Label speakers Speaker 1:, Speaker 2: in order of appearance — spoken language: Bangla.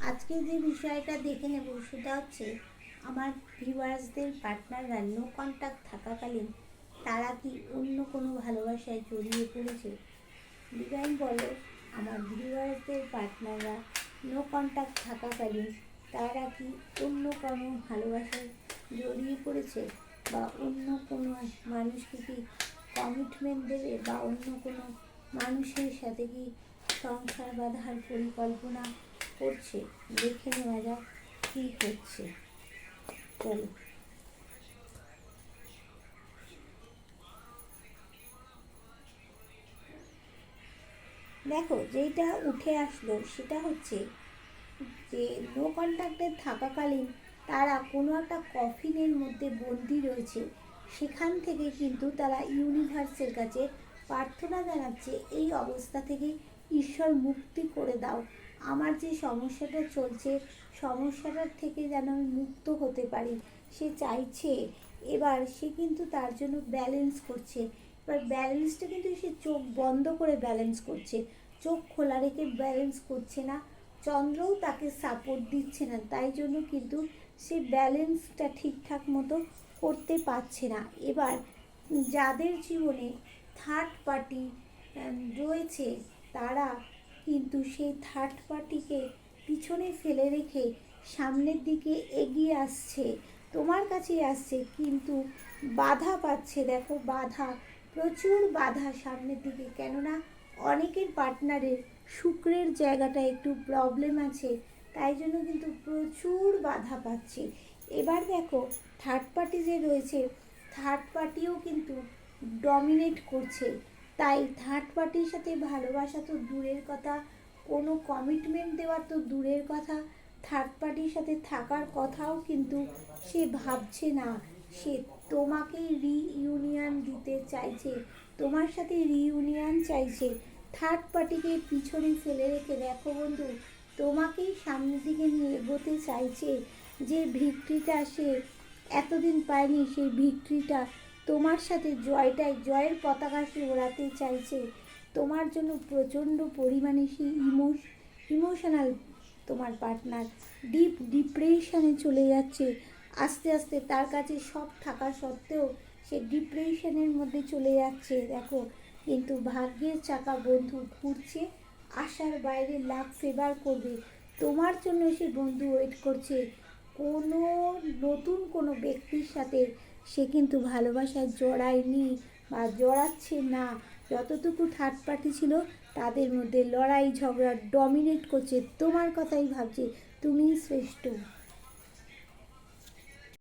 Speaker 1: আজকে যে বিষয়টা দেখে নেব সেটা হচ্ছে আমার ভিউয়ার্সদের পার্টনাররা নো কন্ট্যাক্ট থাকাকালীন তারা কি অন্য কোনো ভালোবাসায় জড়িয়ে পড়েছে। ডিভাইন বলে আমার ভিউয়ার্সদের পার্টনাররা নো কন্ট্যাক্ট থাকাকালীন তারা কি অন্য কোনো ভালোবাসায় জড়িয়ে পড়েছে, বা অন্য কোনো মানুষকে কি কমিটমেন্ট দেবে, বা অন্য কোনো মানুষের সাথে কি সংসার বাঁধার পরিকল্পনা করছে। দেখে নেওয়া যাক কী হচ্ছে। চলো, দেখো যেটা উঠে আসলো সেটা হচ্ছে যে নো কন্ট্যাক্টে থাকাকালীন তারা কোনো একটা কফিনের মধ্যে বন্দি রয়েছে। সেখান থেকে কিন্তু তারা ইউনিভার্সের কাছে প্রার্থনা জানাচ্ছে, এই অবস্থা থেকে ঈশ্বর মুক্তি করে দাও। আমার যে সমস্যাটা চলছে, সমস্যাটার থেকে যেন আমি মুক্ত হতে পারি সে চাইছে। এবার সে কিন্তু তার জন্য ব্যালেন্স করছে। এবার ব্যালেন্সটা কিন্তু সে চোখ বন্ধ করে ব্যালেন্স করছে, চোখ খোলা রেখে ব্যালেন্স করছে না। চন্দ্রও তাকে সাপোর্ট দিচ্ছে না, তাই জন্য কিন্তু সে ব্যালেন্সটা ঠিকঠাক মতো করতে পারছে না। এবার যাদের জীবনে থার্ড পার্টি রয়েছে তারা কিন্তু সেই থার্ড পার্টিকে পিছনে ফেলে রেখে সামনের দিকে এগিয়ে আসছে, তোমার কাছেই আসছে, কিন্তু বাধা পাচ্ছে। দেখো বাধা, প্রচুর বাধা সামনের দিকে, কেননা অনেকের পার্টনারের শুক্রের জায়গাটা একটু প্রবলেম আছে, তাই জন্য কিন্তু প্রচুর বাধা পাচ্ছে। এবার দেখো থার্ড পার্টি যে রয়েছে, থার্ড পার্টিও কিন্তু ডমিনেট করছে। তাই থার্ড পার্টির সাথে ভালোবাসা তো দূরের কথা, কোনো কমিটমেন্ট দেওয়া তো দূরের কথা, থার্ড পার্টির সাথে থাকার কথাও কিন্তু সে ভাবছে না। সে তোমাকে রিইউনিয়ন দিতে চাইছে, তোমার সাথে রিইউনিয়ন চাইছে। থার্ড পার্টিকে পিছনে ফেলে রেখে দেখো বন্ধু, তোমাকেই সামনের দিকে নিয়ে এগোতে চাইছে। যে ভিক্টরিটা সে এতদিন পায়নি, সেই ভিক্টরিটা তোমার সাথে জয়ের পতাকা সে ওড়াতে চাইছে। তোমার জন্য প্রচণ্ড পরিমাণে সে ইমোশনাল। তোমার পার্টনার ডিপ ডিপ্রেশনে চলে যাচ্ছে আস্তে আস্তে, তার কাছে সব থাকা সত্ত্বেও সে ডিপ্রেশনের মধ্যে চলে যাচ্ছে। দেখো কিন্তু ভাগ্যের চাকা বন্ধু ঘুরছে, আশার বাইরে লাভ ফেভার করবে। তোমার জন্য সে বন্ধু ওয়েট করছে। কোনো নতুন কোনো ব্যক্তির সাথে সে কিন্তু ভালোবাসায় জড়ায়নি বা জড়াচ্ছে না। যতটুকু থার্ড পার্টি ছিল তাদের মধ্যে লড়াই ঝগড়া ডমিনেট করছে, তোমার কথাই ভাবছে, তুমিই শ্রেষ্ঠ।